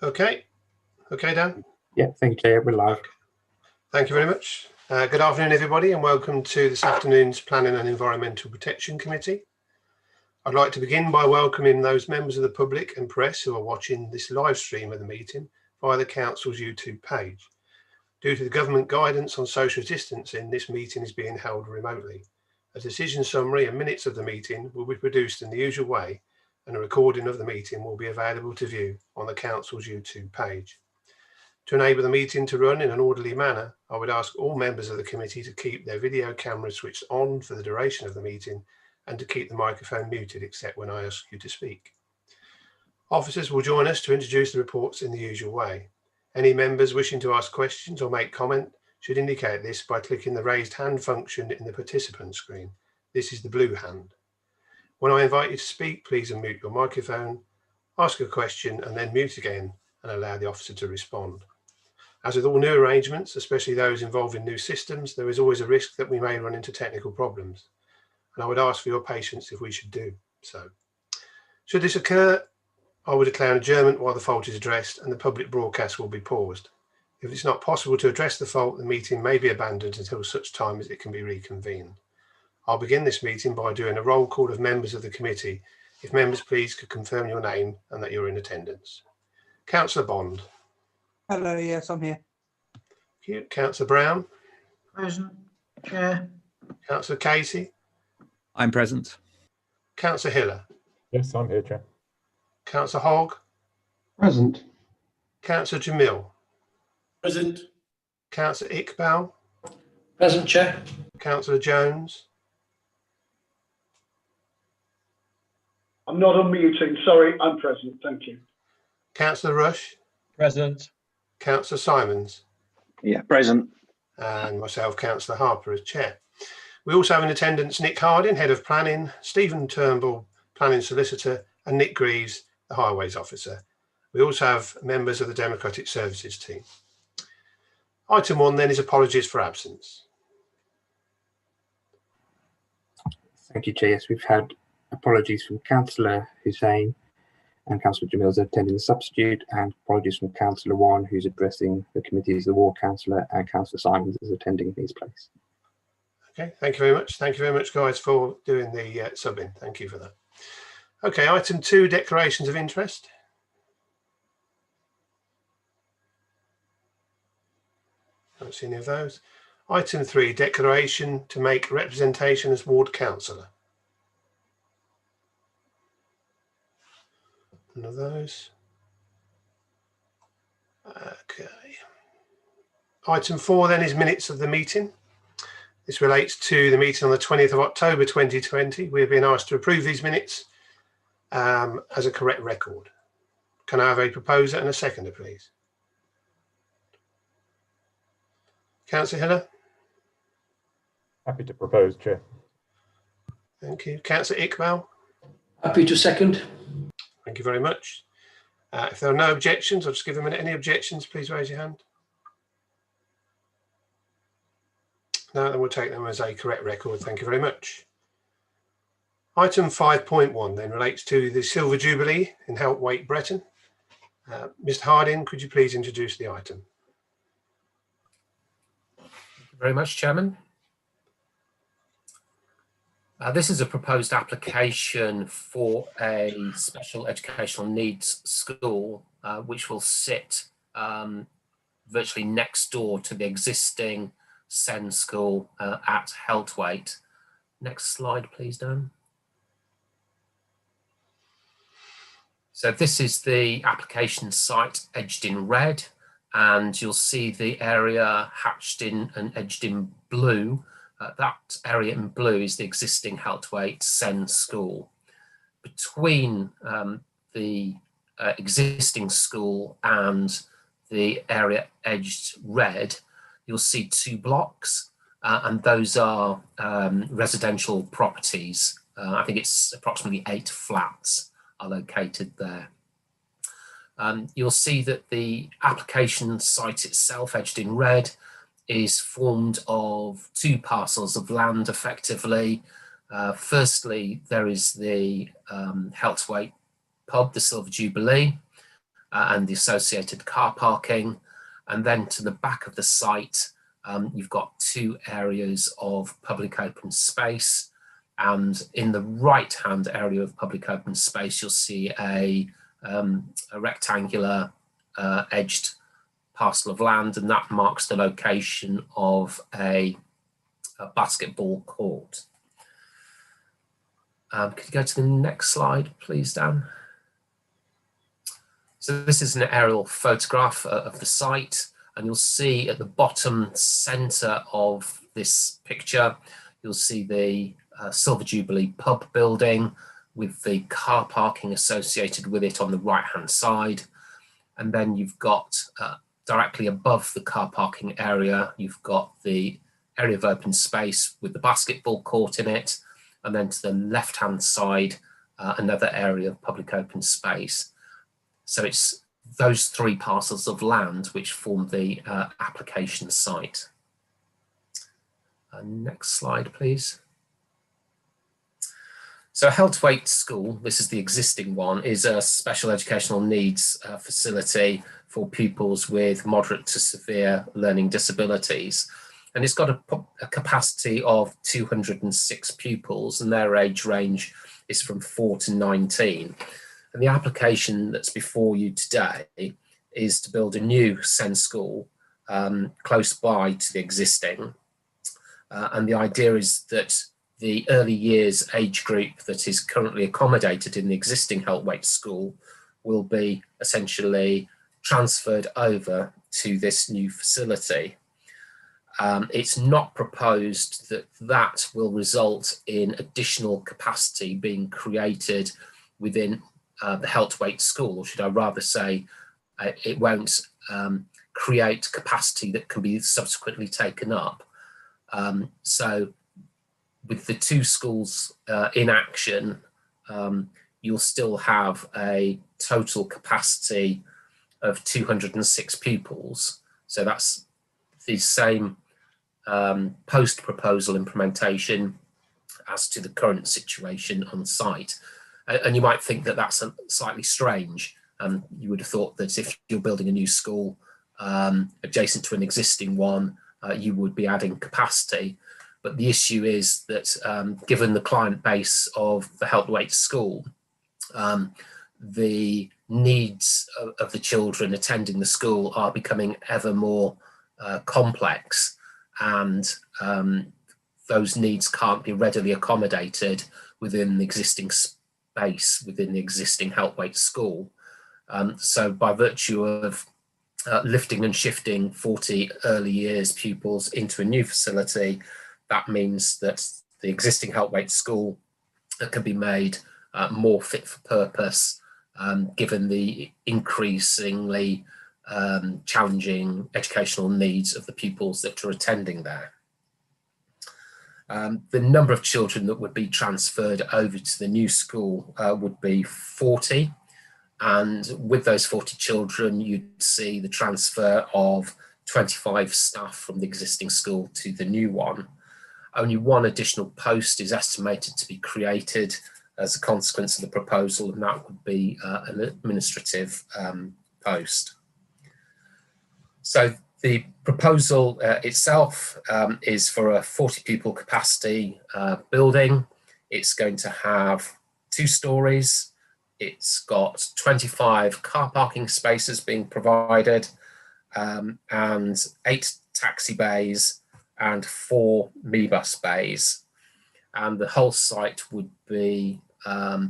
Okay. Okay, Dan? Yeah, thank you, Chair. We're live. Okay. Thank you very much. Good afternoon, everybody, and welcome to this afternoon's Planning and Environmental Protection Committee. I'd like to begin by welcoming those members of the public and press who are watching this live stream of the meeting via the Council's YouTube page. Due to the government guidance on social distancing, this meeting is being held remotely. A decision summary and minutes of the meeting will be produced in the usual way, and a recording of the meeting will be available to view on the Council's YouTube page. To enable the meeting to run in an orderly manner, I would ask all members of the committee to keep their video cameras switched on for the duration of the meeting and to keep the microphone muted except when I ask you to speak. Officers will join us to introduce the reports in the usual way. Any members wishing to ask questions or make comment should indicate this by clicking the raised hand function in the participant screen. This is the blue hand. When I invite you to speak, please unmute your microphone, ask a question and then mute again and allow the officer to respond. As with all new arrangements, especially those involving new systems, there is always a risk that we may run into technical problems. And I would ask for your patience if we should do so. Should this occur, I will declare an adjournment while the fault is addressed and the public broadcast will be paused. If it's not possible to address the fault, the meeting may be abandoned until such time as it can be reconvened. I'll begin this meeting by doing a roll call of members of the committee. If members please could confirm your name and that you're in attendance. Councillor Bond. Hello, yes, I'm here. Thank you. Councillor Brown. Present, Chair. Councillor Casey. I'm present. Councillor Hiller. Yes, I'm here, Chair. Councillor Hogg. Present. Councillor Jamil. Present. Councillor Iqbal. Present, Chair. Councillor Jones. I'm not unmuting, sorry, I'm present, thank you. Councillor Rush. Present. Councillor Simons. Yeah, present. And myself, Councillor Harper, as Chair. We also have in attendance Nick Harding, Head of Planning, Stephen Turnbull, Planning Solicitor, and Nick Greaves, the Highways Officer. We also have members of the Democratic Services team. Item 1 then is apologies for absence. Thank you, Chair. Yes, we've had apologies from Councillor Hussain and Councillor Jamil is attending the substitute, and apologies from Councillor Warren, who's addressing the committee as the ward councillor, and Councillor Simons is attending his place. Okay, thank you very much. Thank you very much, guys, for doing the sub-in. Thank you for that. Okay, item 2, declarations of interest. Don't see any of those. Item 3, declaration to make representation as ward councillor. None of those. Okay. Item 4 then is minutes of the meeting. This relates to the meeting on the 20th of October 2020. We've been asked to approve these minutes as a correct record. Can I have a proposer and a seconder, please? Councillor Hiller. Happy to propose, Chair. Thank you. Councillor Iqbal. Happy to second. Thank you very much. If there are no objections, I'll just give a minute. Any objections, please raise your hand. No, then we'll take them as a correct record. Thank you very much. Item 5.1 then relates to the Silver Jubilee in Help Wake Breton. Mr. Harding, could you please introduce the item? Thank you very much, Chairman. This is a proposed application for a special educational needs school, which will sit virtually next door to the existing SEND school at Heltwaite. Next slide, please, Dan. So this is the application site edged in red, and you'll see the area hatched in and edged in blue. That area in blue is the existing Heltwaite SEND school. Between the existing school and the area edged red, you'll see 2 blocks, and those are residential properties. I think it's approximately 8 flats are located there. You'll see that the application site itself, edged in red, is formed of 2 parcels of land effectively. Firstly, there is the Heltwaite pub, the Silver Jubilee, and the associated car parking. And then to the back of the site, you've got 2 areas of public open space. And in the right-hand area of public open space, you'll see a rectangular edged parcel of land, and that marks the location of a basketball court. Could you go to the next slide, please, Dan? So this is an aerial photograph of the site, and you'll see at the bottom centre of this picture, you'll see the Silver Jubilee pub building with the car parking associated with it on the right-hand side. And then you've got directly above the car parking area, you've got the area of open space with the basketball court in it. And then to the left-hand side, another area of public open space. So it's those 3 parcels of land which form the application site. Next slide, please. So Helthwaite School, this is the existing one, is a special educational needs facility for pupils with moderate to severe learning disabilities. And it's got a capacity of 206 pupils, and their age range is from 4 to 19. And the application that's before you today is to build a new SEND school close by to the existing. And the idea is that the early years age group that is currently accommodated in the existing Helthwaite School will be essentially transferred over to this new facility. It's not proposed that that will result in additional capacity being created within the Helthwaite School, or should I rather say it won't create capacity that can be subsequently taken up. So with the 2 schools in action, you'll still have a total capacity of 206 pupils. So that's the same post-proposal implementation as to the current situation on site. And you might think that that's slightly strange. You would have thought that if you're building a new school adjacent to an existing one, you would be adding capacity. But the issue is that given the client base of the Helthwaite School, the needs of the children attending the school are becoming ever more complex, and those needs can't be readily accommodated within the existing space, within the existing Helthwaite School. So by virtue of lifting and shifting 40 early years pupils into a new facility, that means that the existing Helthwaite School can be made more fit for purpose, given the increasingly challenging educational needs of the pupils that are attending there. The number of children that would be transferred over to the new school would be 40. And with those 40 children, you'd see the transfer of 25 staff from the existing school to the new one. Only 1 additional post is estimated to be created as a consequence of the proposal, and that would be an administrative post. So the proposal itself is for a 40 pupil capacity building. It's going to have 2 stories. It's got 25 car parking spaces being provided, and 8 taxi bays and 4 minibus bays. And the whole site would be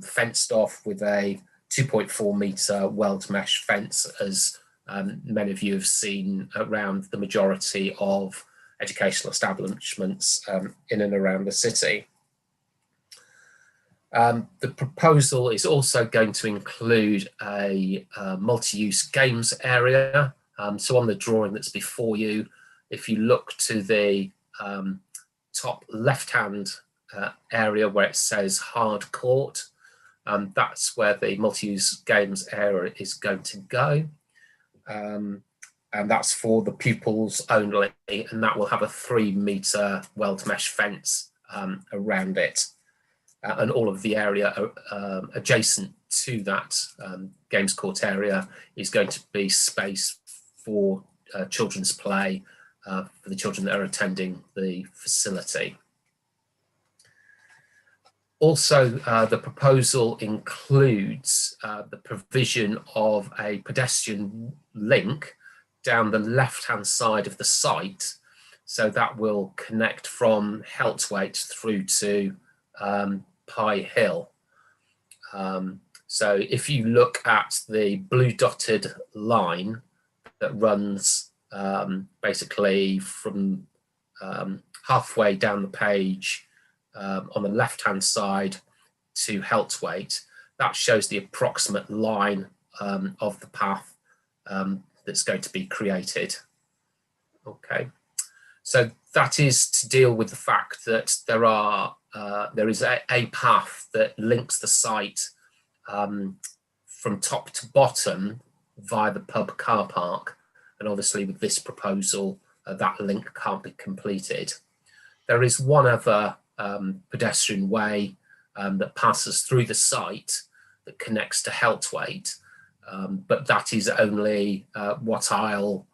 fenced off with a 2.4 metre weld mesh fence, as many of you have seen around the majority of educational establishments in and around the city. The proposal is also going to include a multi-use games area. So on the drawing that's before you, if you look to the top left-hand area where it says hard court, that's where the multi-use games area is going to go. And that's for the pupils only, and that will have a 3 metre weld mesh fence around it. and all of the area adjacent to that games court area is going to be space for children's play for the children that are attending the facility. Also, the proposal includes the provision of a pedestrian link down the left-hand side of the site, so that will connect from Heltwaite through to Pye Hill. So if you look at the blue dotted line that runs basically from halfway down the page on the left-hand side to Heltwaite, that shows the approximate line of the path that's going to be created. Okay, so that is to deal with the fact that there is a path that links the site from top to bottom via the pub car park, and obviously with this proposal that link can't be completed. There is one other pedestrian way that passes through the site that connects to Heltwaite, but that is only what I'll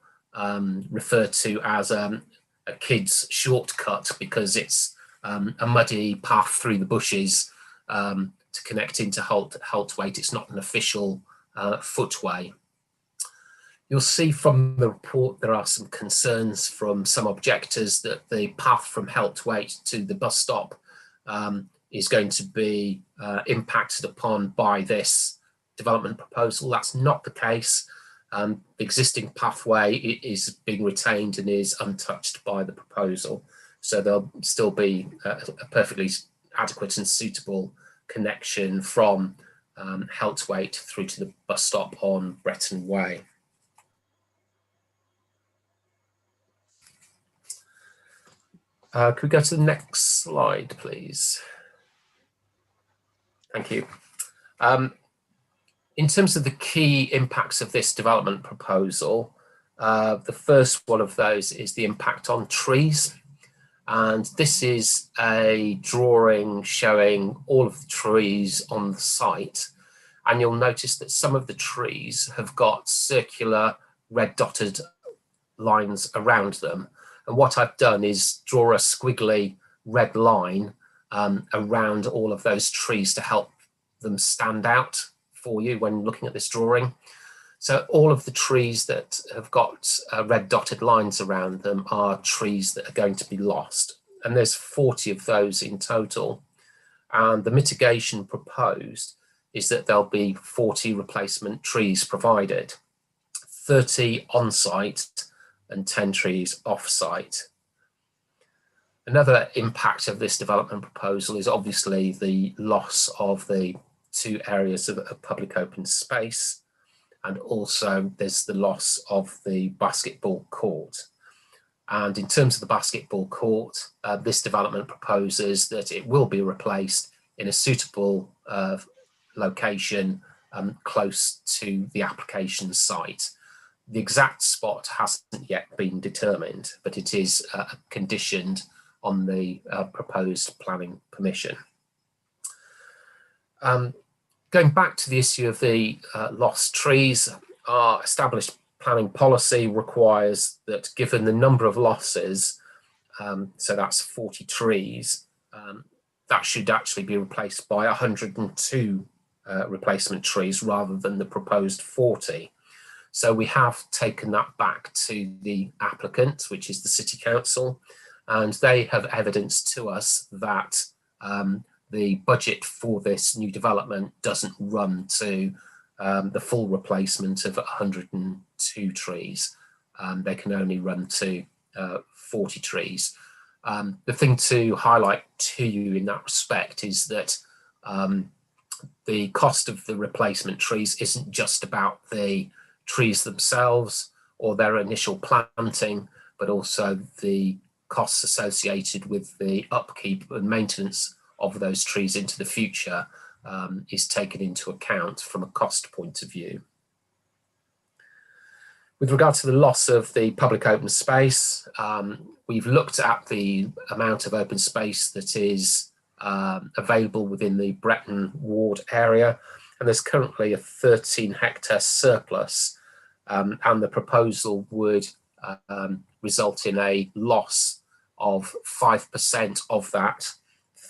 refer to as a kid's shortcut, because it's a muddy path through the bushes to connect into Heltwaite. It's not an official footway. You'll see from the report there are some concerns from some objectors that the path from Heltwaite to the bus stop is going to be impacted upon by this development proposal. That's not the case. The existing pathway is being retained and is untouched by the proposal. So there'll still be a perfectly adequate and suitable connection from Heltwaite through to the bus stop on Bretton Way. Could we go to the next slide, please? Thank you. In terms of the key impacts of this development proposal, the first one of those is the impact on trees. And this is a drawing showing all of the trees on the site. And you'll notice that some of the trees have got circular red dotted lines around them. And what I've done is draw a squiggly red line around all of those trees to help them stand out for you when looking at this drawing. So all of the trees that have got red dotted lines around them are trees that are going to be lost. And there's 40 of those in total. And the mitigation proposed is that there'll be 40 replacement trees provided, 30 on-site and 10 trees off-site. Another impact of this development proposal is obviously the loss of the 2 areas of public open space, and also there's the loss of the basketball court. And in terms of the basketball court, this development proposes that it will be replaced in a suitable location close to the application site. The exact spot hasn't yet been determined, but it is conditioned on the proposed planning permission. Going back to the issue of the lost trees, our established planning policy requires that given the number of losses, so that's 40 trees, that should actually be replaced by 102 replacement trees rather than the proposed 40. So we have taken that back to the applicant, which is the City Council, and they have evidenced to us that the budget for this new development doesn't run to the full replacement of 102 trees. They can only run to 40 trees. The thing to highlight to you in that respect is that the cost of the replacement trees isn't just about the trees themselves or their initial planting, but also the costs associated with the upkeep and maintenance of those trees into the future is taken into account from a cost point of view. With regard to the loss of the public open space, we've looked at the amount of open space that is available within the Bretton Ward area, and there's currently a 13-hectare surplus, and the proposal would result in a loss of 5% of that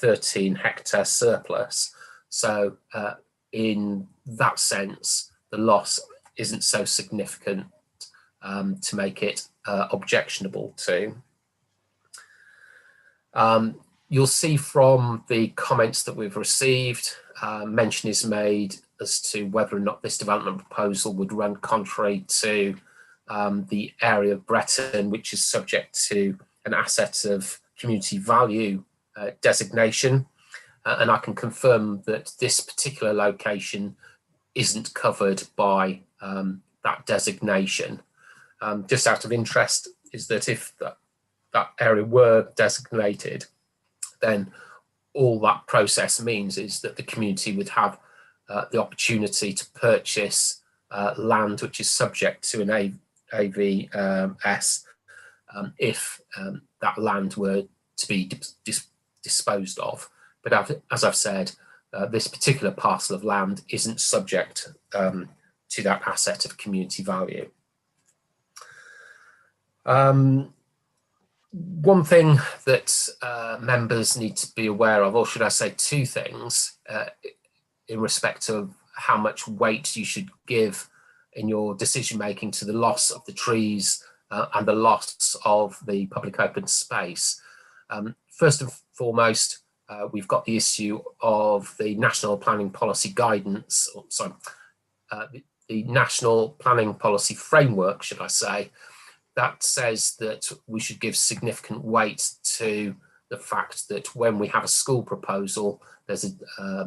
13-hectare surplus. So in that sense, the loss isn't so significant to make it objectionable to. You'll see from the comments that we've received, mention is made as to whether or not this development proposal would run contrary to the area of Bretton, which is subject to an asset of community value designation. And I can confirm that this particular location isn't covered by that designation. Just out of interest is that if that area were designated, then all that process means is that the community would have the opportunity to purchase land which is subject to an AVS if that land were to be disposed of. But as I've said, this particular parcel of land isn't subject to that asset of community value. One thing that members need to be aware of, or should I say two things, in respect of how much weight you should give in your decision making to the loss of the trees and the loss of the public open space. First and foremost, we've got the issue of the National Planning Policy Guidance, the National Planning Policy Framework, should I say, that says that we should give significant weight to the fact that when we have a school proposal, there's a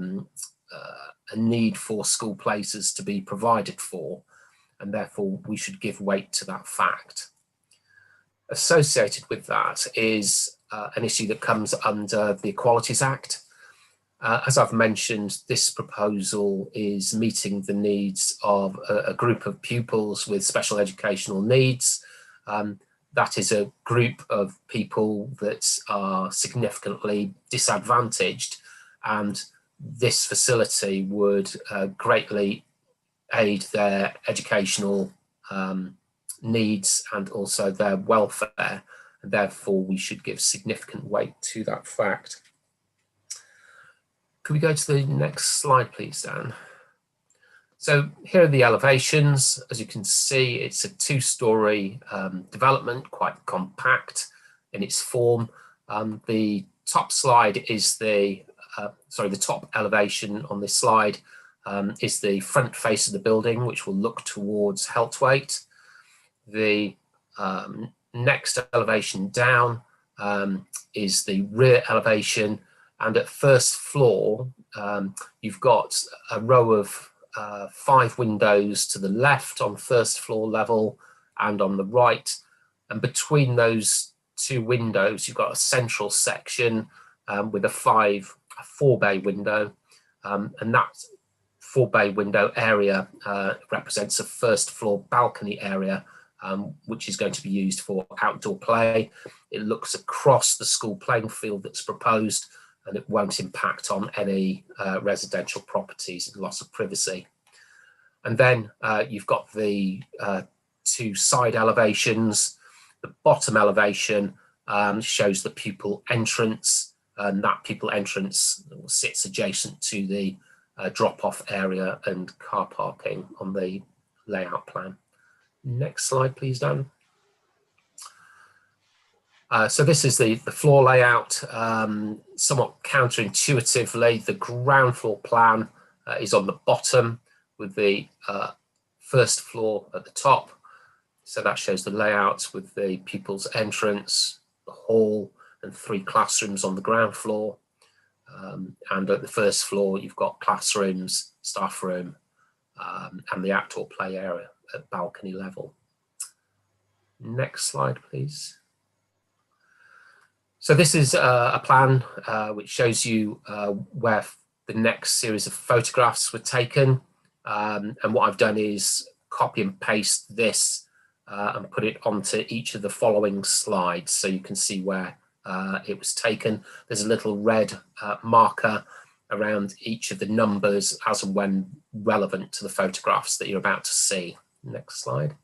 need for school places to be provided for, and therefore we should give weight to that fact. Associated with that is an issue that comes under the Equalities Act. As I've mentioned, this proposal is meeting the needs of a group of pupils with special educational needs. That is a group of people that are significantly disadvantaged, and this facility would greatly aid their educational needs and also their welfare, and therefore we should give significant weight to that fact. Could we go to the next slide, please, Dan? So here are the elevations. As you can see, it's a two-storey development, quite compact in its form. The top slide is the top elevation on this slide is the front face of the building, which will look towards Heltwaite. The next elevation down is the rear elevation, and at first floor, you've got a row of 5 windows to the left on first floor level and on the right, and between those 2 windows you've got a central section with a 4-bay window, and that 4-bay window area represents a first floor balcony area which is going to be used for outdoor play. It looks across the school playing field that's proposed, and it won't impact on any residential properties and loss of privacy. And then you've got the 2 side elevations. The bottom elevation shows the pupil entrance, and that pupil entrance sits adjacent to the drop-off area and car parking on the layout plan. Next slide, please, Dan. So this is the floor layout. Somewhat counterintuitively, the ground floor plan is on the bottom with the first floor at the top. So that shows the layout with the pupils' entrance, the hall, and 3 classrooms on the ground floor. And at the first floor, you've got classrooms, staff room, and the outdoor play area at balcony level. Next slide, please. So this is a plan which shows you where the next series of photographs were taken. And what I've done is copy and paste this and put it onto each of the following slides, so you can see where it was taken. There's a little red marker around each of the numbers as and when relevant to the photographs that you're about to see. Next slide.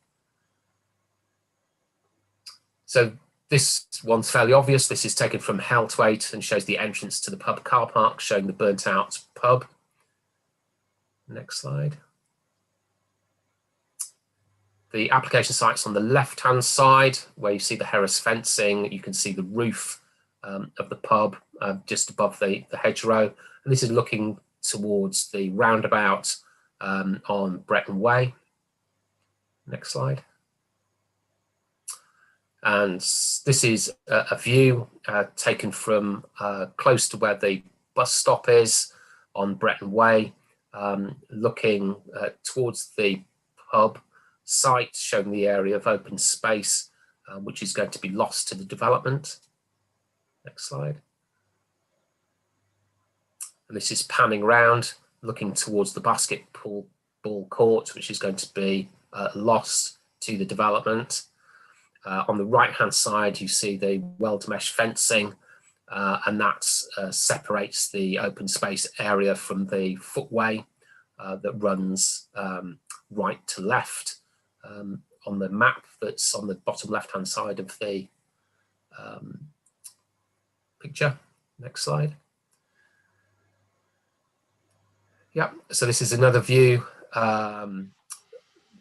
So this one's fairly obvious. This is taken from Helthwaite and shows the entrance to the pub car park, showing the burnt out pub. Next slide. The application site's on the left-hand side, where you see the Harris fencing. You can see the roof of the pub just above the hedgerow. And this is looking towards the roundabout on Bretton Way. Next slide. And this is a view taken from close to where the bus stop is on Bretton Way, looking towards the pub site, showing the area of open space, which is going to be lost to the development. Next slide. And this is panning round, looking towards the basketball court, which is going to be lost to the development. On the right-hand side, you see the weld mesh fencing, and that separates the open space area from the footway that runs right to left on the map that's on the bottom left-hand side of the picture. Next slide. Yep, so this is another view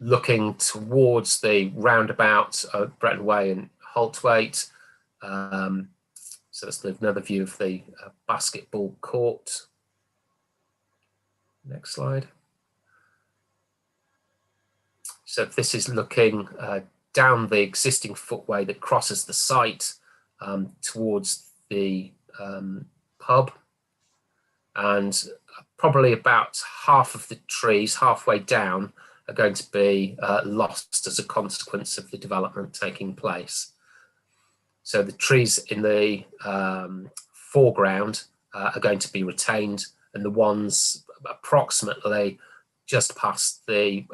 looking towards the roundabout of Bretton Way and Helthwaite. So that's another view of the basketball court. Next slide. So this is looking down the existing footway that crosses the site towards the pub, and probably about half of the trees halfway down are going to be lost as a consequence of the development taking place. So the trees in the foreground are going to be retained, and the ones approximately just past the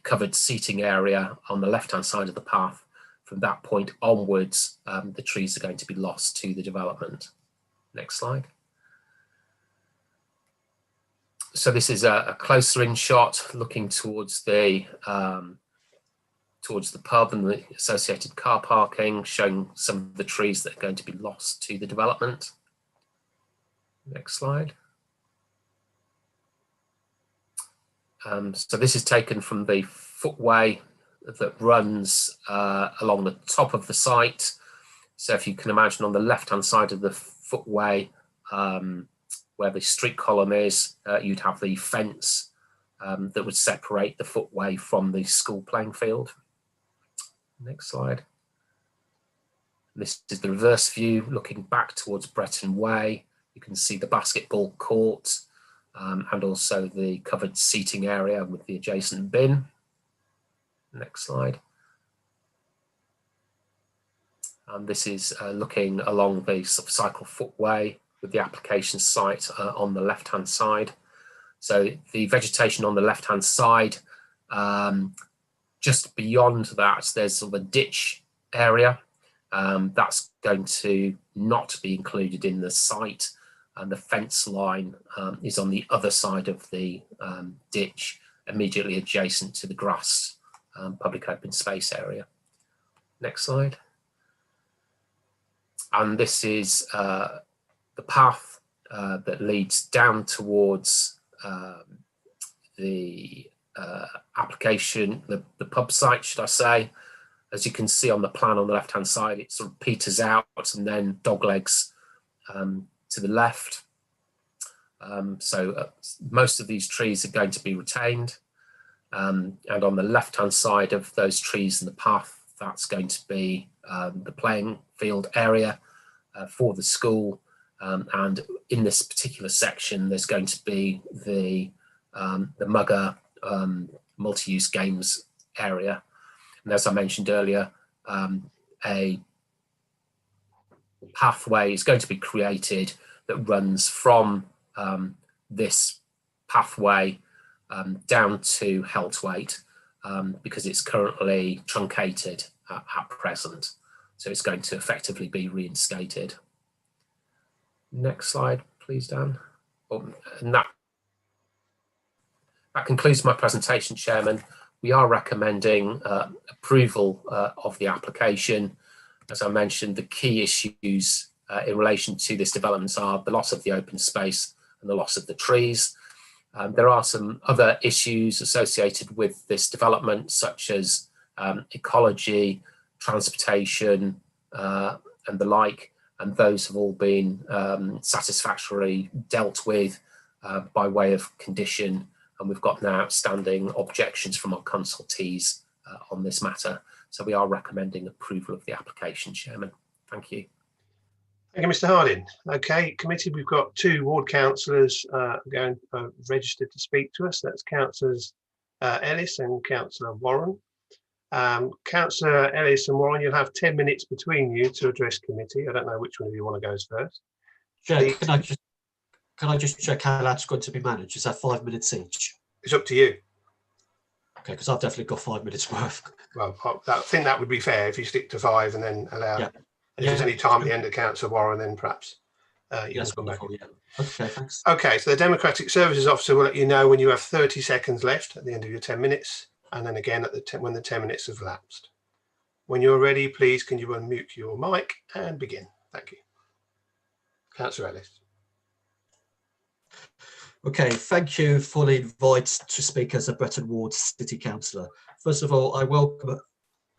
covered seating area on the left-hand side of the path, from that point onwards, the trees are going to be lost to the development. Next slide. So this is a closer in shot looking towards the pub and the associated car parking, showing some of the trees that are going to be lost to the development. Next slide. So this is taken from the footway that runs along the top of the site. So if you can imagine, on the left-hand side of the footway, where the street column is, you'd have the fence that would separate the footway from the school playing field. Next slide. This is the reverse view looking back towards Bretton Way. You can see the basketball court and also the covered seating area with the adjacent bin. Next slide. And this is looking along the sort of cycle footway with the application site on the left-hand side. So the vegetation on the left-hand side, just beyond that, there's sort of a ditch area that's going to not be included in the site, and the fence line is on the other side of the ditch, immediately adjacent to the grass public open space area. Next slide. And this is the path that leads down towards the application, the pub site, should I say. As you can see on the plan on the left-hand side, it sort of peters out and then doglegs to the left. So most of these trees are going to be retained. And on the left-hand side of those trees in the path, that's going to be the playing field area for the school. And in this particular section, there's going to be the Mugger multi-use games area. And as I mentioned earlier, a pathway is going to be created that runs from this pathway down to Helthwaite, because it's currently truncated at present. So it's going to effectively be reinstated. Next slide, please, Dan. And that concludes my presentation, Chairman. We are recommending approval of the application. As I mentioned, the key issues in relation to this development are the loss of the open space and the loss of the trees. There are some other issues associated with this development, such as ecology, transportation, and the like, and those have all been satisfactorily dealt with by way of condition, and we've got no outstanding objections from our consultees on this matter. So we are recommending approval of the application, Chairman. Thank you. Thank you, Mr. Harding. Okay, committee, we've got 2 ward councillors going registered to speak to us. That's Councillors Ellis and Councillor Warren. Councillor Ellis and Warren, you'll have 10 minutes between you to address committee. I don't know which one of you want to go first. Chair, can I just check how that's going to be managed? Is that 5 minutes each? It's up to you. Okay, because I've definitely got 5 minutes worth. Well, I think that would be fair if you stick to 5 and then allow. Yeah. If there's any time at the end of Councillor Warren, then perhaps you can come back. Yeah. Okay, thanks. Okay, so the Democratic Services Officer will let you know when you have 30 seconds left at the end of your 10 minutes, and then again at when the 10 minutes have elapsed. When you're ready, please can you unmute your mic and begin? Thank you. Councillor Ellis. Okay, thank you for the invite to speak as a Bretton Ward City Councillor. First of all, I welcome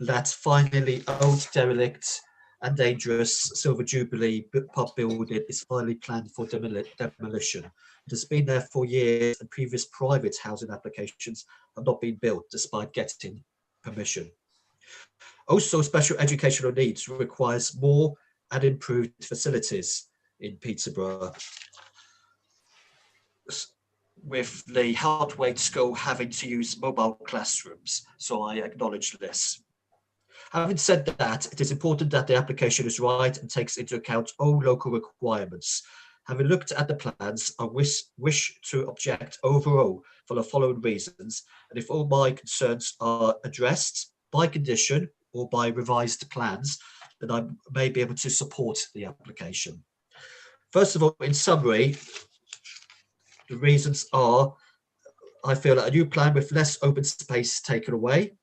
that finally old, derelict and dangerous Silver Jubilee pub building is finally planned for demolition. It has been there for years and previous private housing applications have not been built despite getting permission. Also, special educational needs requires more and improved facilities in Peterborough, with the Hardwade School having to use mobile classrooms, so I acknowledge this. Having said that, it is important that the application is right and takes into account all local requirements. Having looked at the plans, I wish to object overall for the following reasons, and if all my concerns are addressed by condition or by revised plans, then I may be able to support the application. First of all, in summary, the reasons are, I feel that a new plan with less open space taken away,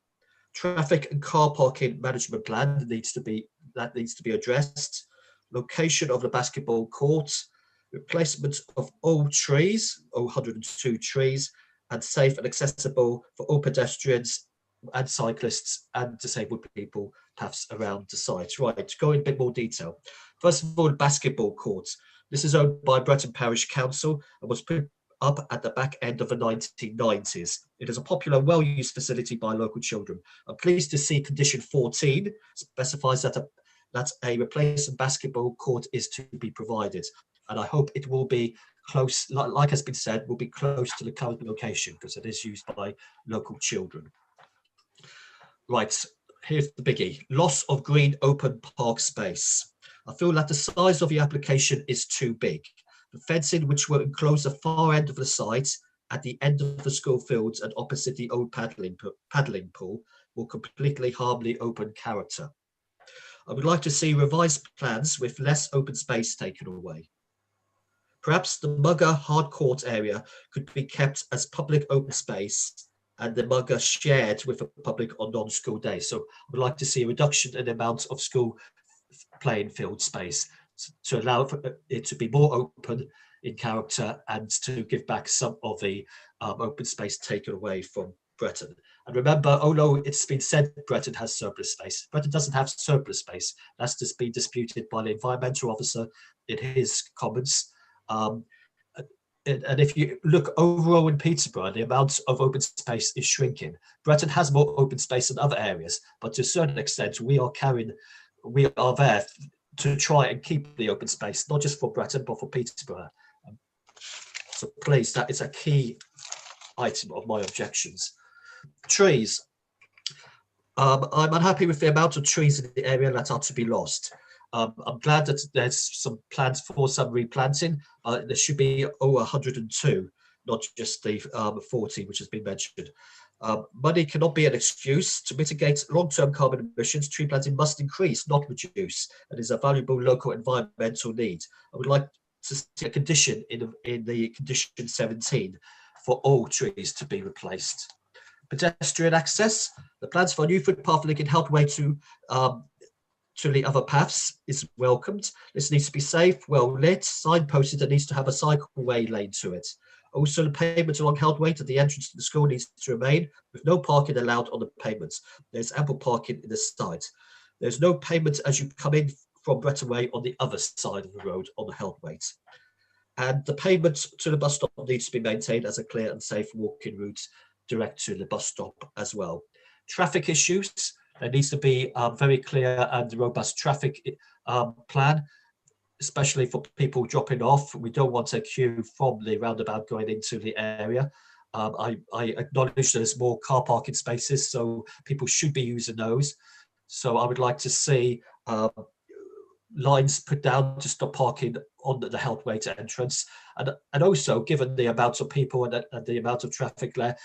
traffic and car parking management plan that needs to be addressed, location of the basketball court, replacement of all trees, 102 trees, and safe and accessible for all pedestrians and cyclists and disabled people paths around the site. Right, to go in a bit more detail. First of all, the basketball court. This is owned by Bretton Parish Council and was put up at the back end of the 1990s. It is a popular, well-used facility by local children. I'm pleased to see condition 14 specifies that a replacement basketball court is to be provided. And I hope it will be close, like has been said, will be close to the current location because it is used by local children. Right, here's the biggie. Loss of green open park space. I feel that the size of the application is too big. The fencing, which will enclose the far end of the site at the end of the school fields and opposite the old paddling pool, will completely harm the open character. I would like to see revised plans with less open space taken away. Perhaps the Mugger hard court area could be kept as public open space and the Mugger shared with the public on non-school days. So I would like to see a reduction in the amount of school playing field space to allow it to be more open in character and to give back some of the open space taken away from Bretton. And remember, although it's been said Bretton has surplus space, Bretton doesn't have surplus space. That's just been disputed by the environmental officer in his comments. And if you look overall in Peterborough, the amount of open space is shrinking. Bretton has more open space than other areas, but to a certain extent, we are there to try and keep the open space, not just for Bretton, but for Peterborough. So please, that is a key item of my objections. Trees. I'm unhappy with the amount of trees in the area that are to be lost. I'm glad that there's some plans for some replanting. There should be over 102, not just the 40 which has been mentioned. Money cannot be an excuse. To mitigate long-term carbon emissions, tree planting must increase, not reduce, and is a valuable local environmental need. I would like to see a condition in the condition 17 for all trees to be replaced. Pedestrian access. The plans for a new footpath linking Helpway to the other paths is welcomed. This needs to be safe, well lit, signposted, and needs to have a cycleway lane to it. Also, the pavement along Helpway to the entrance to the school needs to remain, with no parking allowed on the pavements. There's ample parking in the side. There's no pavement as you come in from Bretton Way on the other side of the road on the Helpway. And the pavement to the bus stop needs to be maintained as a clear and safe walking route direct to the bus stop as well. Traffic issues. There needs to be a very clear and robust traffic plan, especially for people dropping off. We don't want a queue from the roundabout going into the area. I acknowledge there's more car parking spaces, so people should be using those. So I would like to see lines put down to stop parking on the Helpway to entrance. And also, given the amount of people and the amount of traffic there,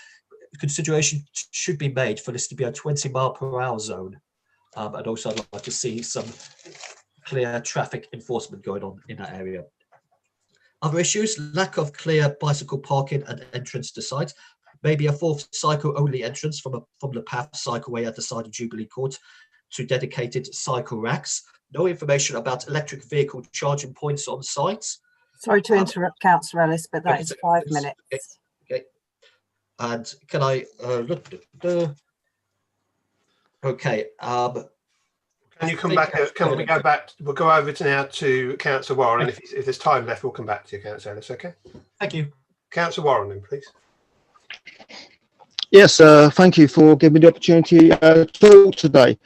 consideration should be made for this to be a 20-mile-per-hour zone. And also I'd like to see some clear traffic enforcement going on in that area. Other issues: lack of clear bicycle parking and entrance to site. Maybe a fourth cycle-only entrance from the path cycleway at the side of Jubilee Court to dedicated cycle racks. No information about electric vehicle charging points on site. Sorry to interrupt, Councillor Ellis, but that is 5 minutes. Okay. And can I look? Okay. Can you come back? Can we go back? We'll go over to now to Councillor Warren. If there's time left, we'll come back to you, Councillor Ellis. Okay. Thank you. Councillor Warren, then, please. Yes, thank you for giving me the opportunity to talk today.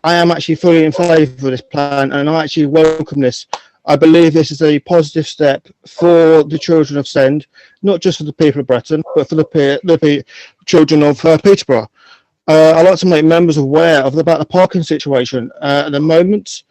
I am actually fully in favour of this plan, and I actually welcome this. I believe this is a positive step for the children of Send, not just for the people of Bretton, but for the children of Peterborough. I'd like to make members aware about the parking situation. At the moment,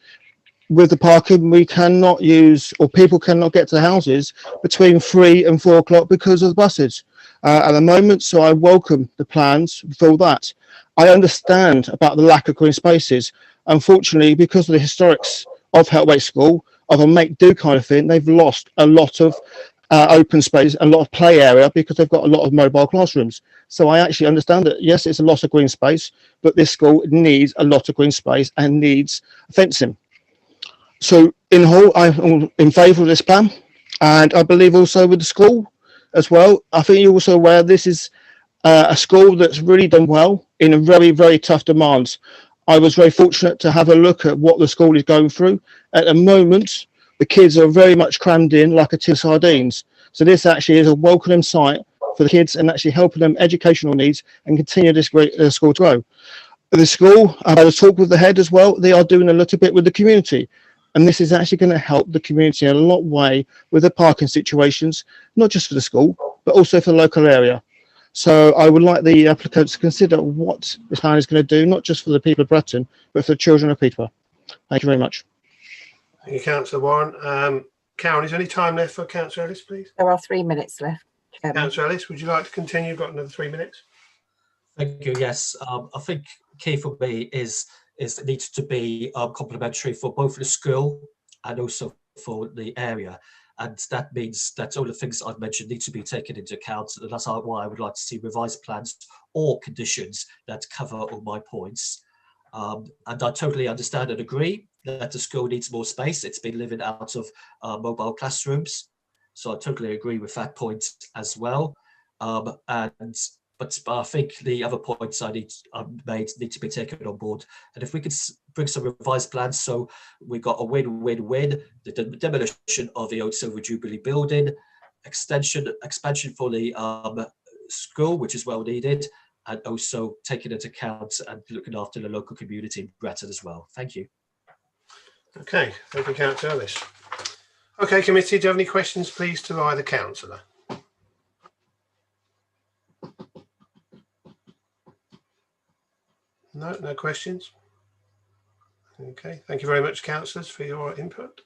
with the parking, we cannot use, or people cannot get to the houses between 3 and 4 o'clock because of the buses at the moment. So I welcome the plans for that. I understand about the lack of green spaces. Unfortunately, because of the historics of Helpway School, of a make-do kind of thing, they've lost a lot of open space, a lot of play area, because they've got a lot of mobile classrooms. So I actually understand that, yes, it's a loss of green space, but this school needs a lot of green space and needs fencing. So in whole, I'm in favour of this plan, and I believe also with the school as well. I think you're also aware this is a school that's really done well in a very, very tough demands. I was very fortunate to have a look at what the school is going through. At the moment, the kids are very much crammed in like a tin of sardines. So this actually is a welcoming site for the kids and actually helping them educational needs and continue this great school to grow. The school, I had a talk with the head as well. They are doing a little bit with the community. And this is actually going to help the community in a lot way with the parking situations, not just for the school, but also for the local area. So I would like the applicants to consider what this plan is going to do, not just for the people of Bretton, but for the children of Peterborough. Thank you very much. Thank you, Councillor Warren. Karen, is there any time left for Councillor Ellis, please? There are 3 minutes left. Councillor Ellis, would you like to continue? You've got another 3 minutes. Thank you. Yes, I think key for me is it needs to be complementary for both the school and also for the area. And that means that all the things I've mentioned need to be taken into account. And that's why I would like to see revised plans or conditions that cover all my points. And I totally understand and agree that the school needs more space. It's been living out of mobile classrooms. So I totally agree with that point as well. But I think the other points I've made need to be taken on board. And if we could bring some revised plans, so we got a win-win-win: the demolition of the old Silver Jubilee building, expansion for the school, which is well needed, and also taking into account and looking after the local community in Bretton as well. Thank you. Okay, thank you, Councillor Ellis. Okay, committee, do you have any questions, please, to either councillor? No questions. Okay, thank you very much, councillors, for your input.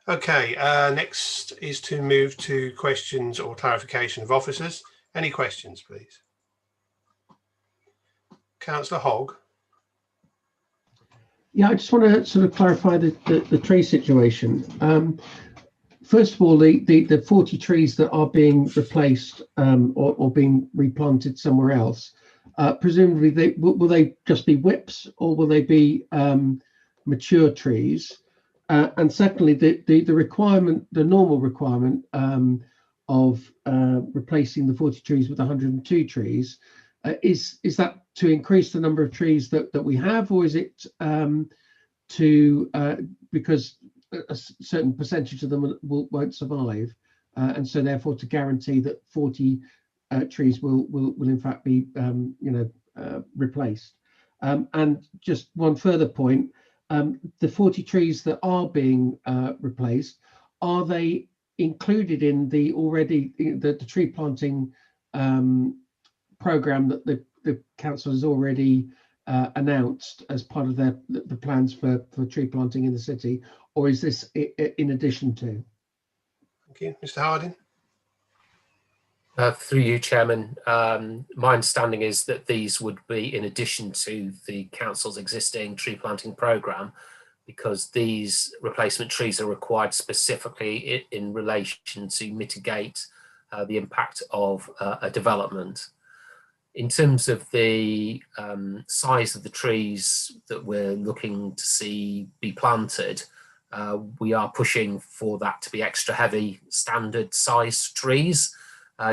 Okay, next is to move to questions or clarification of officers. Any questions, please? Councillor Hogg. Yeah, I just want to sort of clarify the tree situation. First of all, the 40 trees that are being replaced or being replanted somewhere else, presumably will they just be whips, or will they be mature trees? And secondly, the requirement, the normal requirement of replacing the 40 trees with 102 trees, is that to increase the number of trees that we have, or is it because a certain percentage of them won't survive, and so therefore to guarantee that 40 trees will in fact be replaced? And just one further point, the 40 trees that are being replaced, are they included in the tree planting program that the council has already announced as part of the plans for tree planting in the city, or is this in addition to? Thank you. Mr. Harding. Through you, Chairman, my understanding is that these would be in addition to the council's existing tree planting programme, because these replacement trees are required specifically in relation to mitigate the impact of a development. In terms of the size of the trees that we're looking to see be planted, we are pushing for that to be extra heavy standard size trees.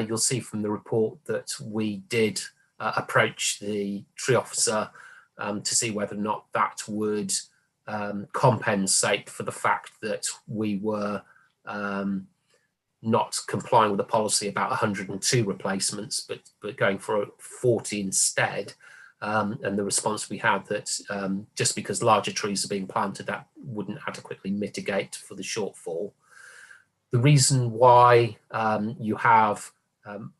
You'll see from the report that we did approach the tree officer to see whether or not that would compensate for the fact that we were not complying with the policy about 102 replacements, but going for 40 instead. And the response we had that just because larger trees are being planted, that wouldn't adequately mitigate for the shortfall. The reason why you have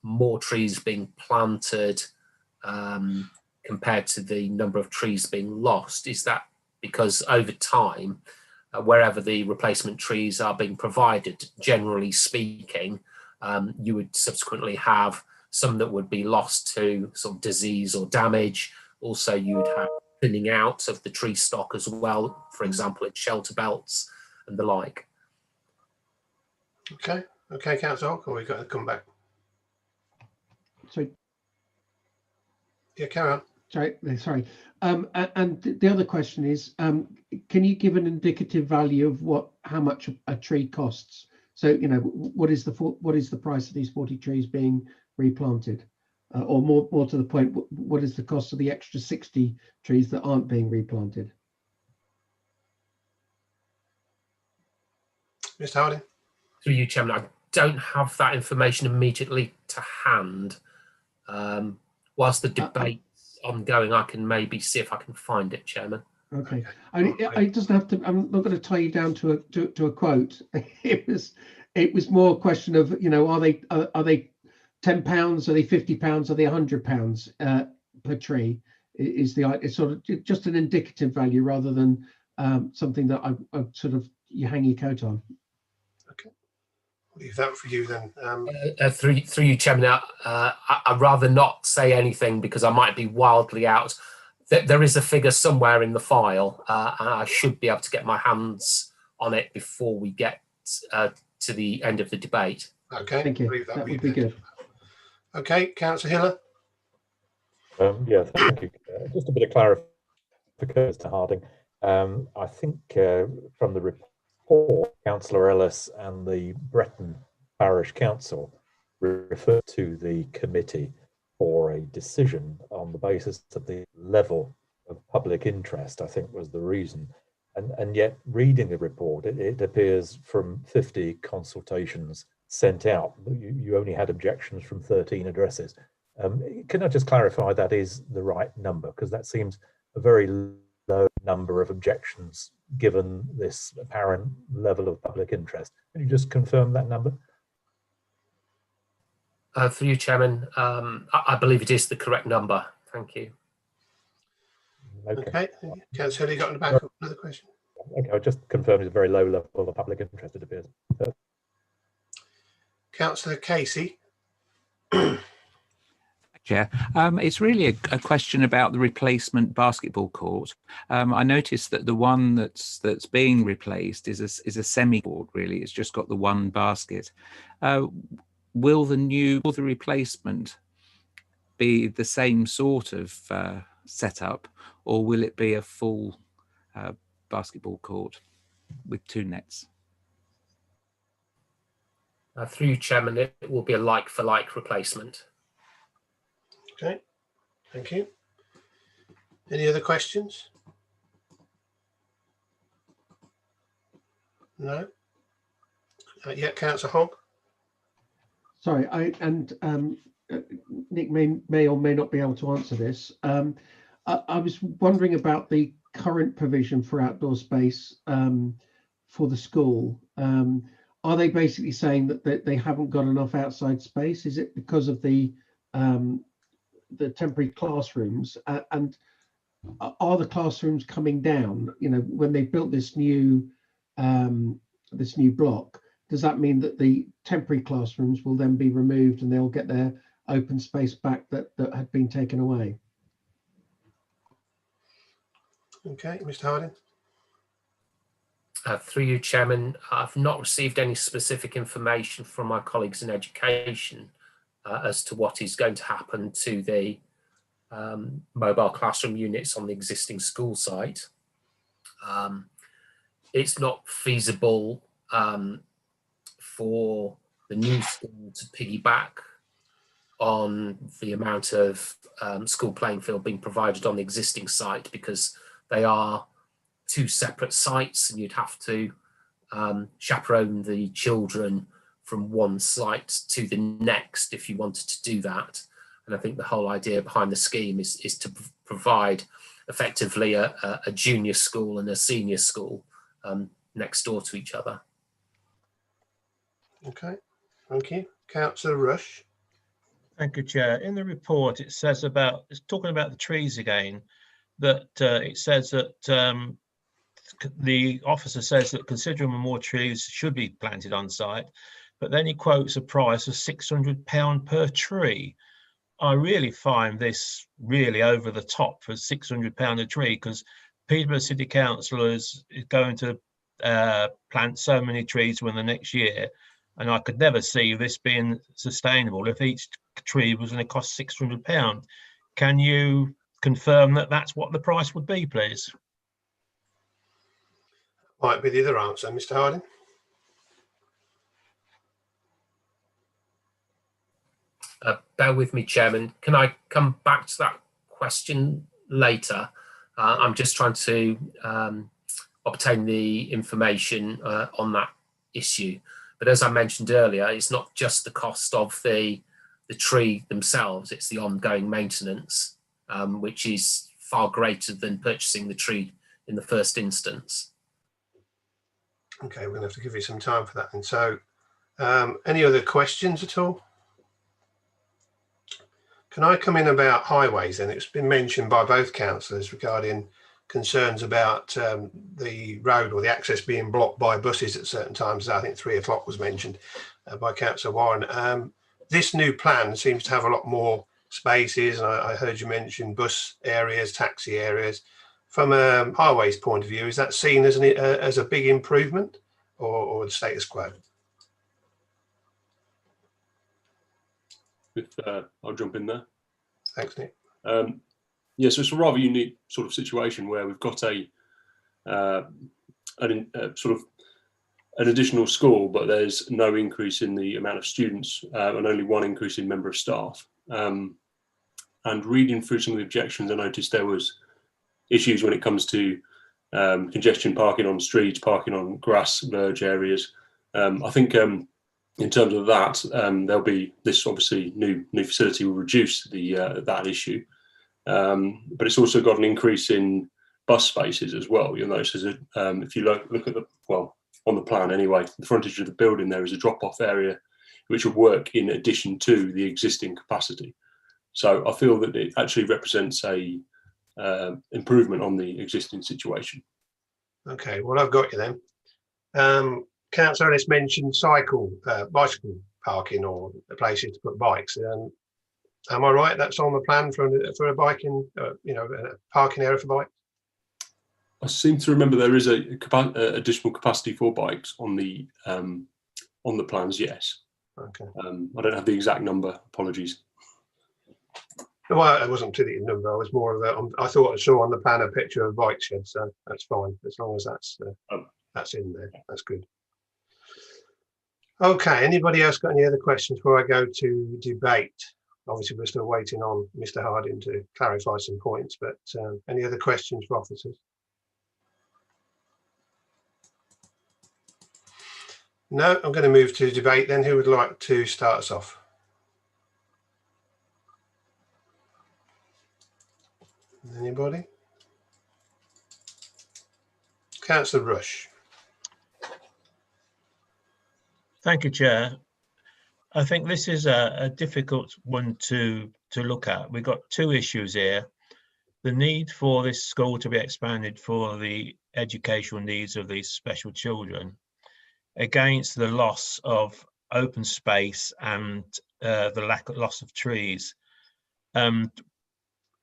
more trees being planted compared to the number of trees being lost is that because over time, wherever the replacement trees are being provided, generally speaking, you would subsequently have some that would be lost to sort of disease or damage. Also, you would have thinning out of the tree stock as well, for example, in shelter belts and the like. Okay, Councillor Hogg, or we've got to come back. Sorry. Yeah, carry on. Sorry. And the other question is, can you give an indicative value of how much a tree costs? So, what is the price of these 40 trees being replanted? Or more to the point, what is the cost of the extra 60 trees that aren't being replanted? Mr. Harding. Through you, Chairman, I don't have that information immediately to hand. Whilst the debate's ongoing, I can maybe see if I can find it, Chairman. Okay. It doesn't have to. I'm not going to tie you down to a quote. It was more a question of, are they £10? Are they £50? Are they £100 per tree? It's sort of just an indicative value rather than something that I sort of you hang your coat on. Okay. Leave that for you then. Through you, Chairman, I'd rather not say anything because I might be wildly out. There is a figure somewhere in the file, and I should be able to get my hands on it before we get to the end of the debate. Okay, thank you. That would be good. Okay, Councillor Hiller. Yeah, thank you. Just a bit of clarification, Mr. Harding. I think from the report, Councillor Ellis and the Bretton Parish Council referred to the committee for a decision on the basis of the level of public interest, I think was the reason. And yet, reading the report, it appears from 50 consultations sent out, you only had objections from 13 addresses. Can I just clarify that is the right number? Because that seems a very low number of objections given this apparent level of public interest. Can you just confirm that number? Through you, Chairman, I believe it is the correct number. Thank you. Okay. Councillor, you got in the back another question? Okay, I'll just confirm it's a very low level of public interest, it appears. Councillor Casey. Thank Chair. It's really a question about the replacement basketball court. I noticed that the one that's being replaced is a semi-court. Really, it's just got the one basket. Will the replacement be the same sort of setup, or will it be a full basketball court with 2 nets? Through you, Chairman, it will be a like-for-like replacement. Okay, thank you. Any other questions? No? Yeah, Councillor Hogg. Sorry, Nick may or may not be able to answer this. I was wondering about the current provision for outdoor space for the school. Are they basically saying that they haven't got enough outside space? Is it because of the temporary classrooms? And are the classrooms coming down? You know, when they built this new block, does that mean that the temporary classrooms will then be removed and they'll get their open space back that had been taken away? Okay, Mr. Harding. Through you, Chairman, I've not received any specific information from my colleagues in education as to what is going to happen to the mobile classroom units on the existing school site. It's not feasible for the new school to piggyback on the amount of school playing field being provided on the existing site, because they are 2 separate sites, and you'd have to chaperone the children from one site to the next if you wanted to do that. And I think the whole idea behind the scheme is to provide effectively a junior school and a senior school next door to each other. Okay, thank you. Councillor Rush. Thank you, Chair. In the report, it says it's talking about the trees again, that it says that the officer says that considerably more trees should be planted on site, but then he quotes a price of £600 per tree. I really find this really over the top for £600 a tree, because Peterborough City Council is going to plant so many trees within the next year, and I could never see this being sustainable if each tree was going to cost £600. Can you confirm that that's what the price would be, please? Might be the other answer, Mr. Harding. Bear with me, Chairman. Can I come back to that question later? I'm just trying to obtain the information on that issue. But as I mentioned earlier, it's not just the cost of the tree themselves, it's the ongoing maintenance, which is far greater than purchasing the tree in the first instance. Okay, we're going to have to give you some time for that. And so, any other questions at all? Can I come in about highways then? It's been mentioned by both councillors regarding concerns about the road or the access being blocked by buses at certain times. I think 3 o'clock was mentioned by Councillor Warren. This new plan seems to have a lot more spaces, and I heard you mention bus areas, taxi areas. From a highways point of view, is that seen as a big improvement or the status quo? I'll jump in there. Thanks, Nick. Yeah, so it's a rather unique sort of situation where we've got sort of an additional school, but there's no increase in the amount of students and only 1 increase in member of staff. And reading through some of the objections, I noticed there was issues when it comes to congestion, parking on streets, parking on grass verge areas. I think in terms of that, there'll be this obviously new facility will reduce that issue. But it's also got an increase in bus spaces as well. You'll notice if you look at on the plan anyway, the frontage of the building, there is a drop-off area which will work in addition to the existing capacity. So I feel that it actually represents a improvement on the existing situation. Okay, well, I've got you then. Councillor Ellis mentioned bicycle parking or places to put bikes. Am I right? That's on the plan for a biking, you know, a parking area for bikes. I seem to remember there is a additional capacity for bikes on the plans. Yes. Okay. I don't have the exact number. Apologies. Well, it wasn't particularly a number. I was more of a. I thought I saw on the plan a picture of a bike shed, so that's fine as long as that's in there. That's good. Okay. Anybody else got any other questions before I go to debate? Obviously, we're still waiting on Mr. Harding to clarify some points, but any other questions for officers? No, I'm going to move to debate then. Who would like to start us off? Anybody? Councillor Rush. Thank you, Chair. I think this is a difficult one to look at. We've got two issues here. The need for this school to be expanded for the educational needs of these special children against the loss of open space and the loss of trees.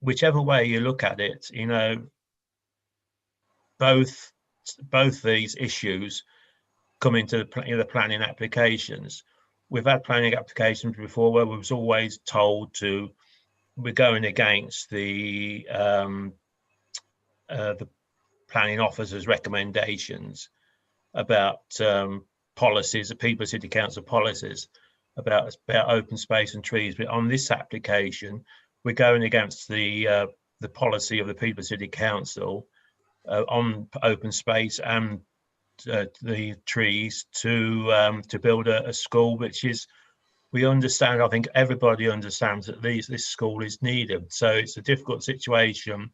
Whichever way you look at it, you know, both these issues come into the planning applications. We've had planning applications before where we was always told we're going against the planning officer's recommendations about policies, the People City Council policies about open space and trees. But on this application, we're going against the policy of the People City Council on open space and the trees to build a school, which is, we understand, I think everybody understands that this school is needed. So it's a difficult situation